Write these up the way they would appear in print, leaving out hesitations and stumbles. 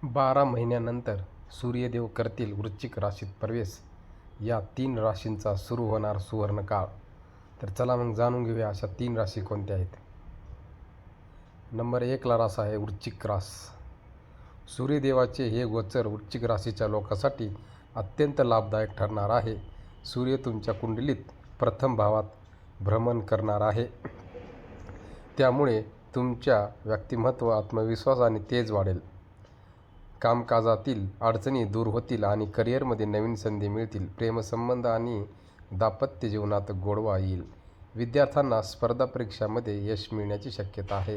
12 महिन्यानंतर सूर्यदेव करतील वृश्चिक राशीत प्रवेश. या 3 राशींचा सुरू होणार सुवर्णकाळ. तर चला मग जाणून घेऊया अशा 3 राशी कोणत्या आहेत. नंबर 1 ला रास आहे वृश्चिक रास. सूर्यदेवाचे हे गोचर वृश्चिक राशीच्या लोकांसाठी अत्यंत लाभदायक ठरणार आहे. सूर्य तुमच्या कुंडलीत प्रथम भावात भ्रमण करणार आहे. त्यामुळे तुमच्या व्यक्तिमत्व, आत्मविश्वास आणि तेज वाढेल. कामकाजातील अडचणी दूर होतील आणि करिअरमध्ये नवीन संधी मिळतील. प्रेमसंबंध आणि दाम्पत्य जीवनात गोडवा येईल. विद्यार्थ्यांना स्पर्धा परीक्षांमध्ये यश मिळण्याची शक्यता आहे.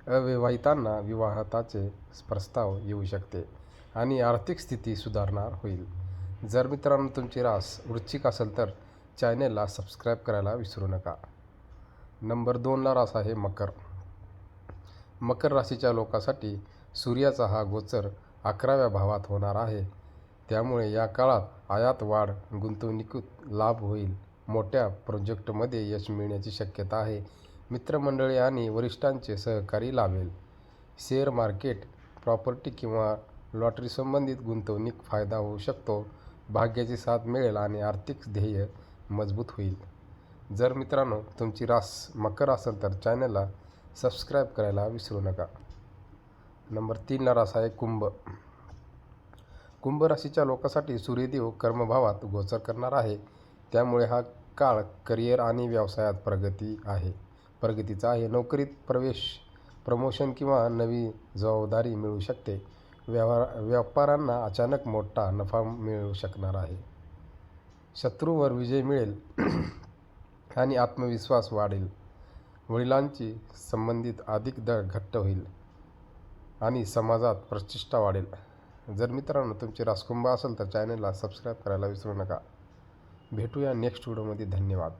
अविवाहितांना विवाहाचे प्रस्ताव येऊ शकते आणि आर्थिक स्थिती सुधारणार होईल. जर मित्रांनो तुमची रास वृश्चिक असेल तर चॅनेलला सबस्क्राईब करायला विसरू नका. नंबर 2 ला रास आहे मकर. मकर राशीच्या लोकांसाठी सूर्याचा हा गोचर 11व्या भावात होणार आहे. त्यामुळे या काळात आयात वाढ, गुंतवणुकीत लाभ होईल. मोठ्या प्रोजेक्टमध्ये यश मिळण्याची शक्यता आहे. मित्रमंडळी आणि वरिष्ठांचे सहकार्य लाभेल. शेअर मार्केट, प्रॉपर्टी किंवा लॉटरी संबंधित गुंतवणूक फायदा होऊ शकतो. भाग्याची साथ मिळेल आणि आर्थिक ध्येय मजबूत होईल. जर मित्रांनो तुमची रास मकर असेल तर चॅनलला सबस्क्राईब करायला विसरू नका. नंबर 3 ला रास आहे कुंभ. कुंभ राशीच्या लोकांसाठी सूर्यदेव कर्मभावात गोचर करणार आहे. त्यामुळे हा काळ करिअर आणि व्यवसायात प्रगतीचा आहे. नोकरीत प्रमोशन किंवा नवी जबाबदारी मिळू शकते. व्यापाऱ्यांना अचानक मोठा नफा मिळू शकणार आहे. शत्रूवर विजय मिळेल आणि आत्मविश्वास वाढेल. वडिलांची संबंधित अधिक घट्ट होईल आणि समाजात प्रतिष्ठा वाढेल. जर मित्रांनो तुमची रास कुंभ असेल तर चॅनलला सबस्क्राईब करायला विसरू नका. भेटूया नेक्स्ट व्हिडिओमध्ये. धन्यवाद.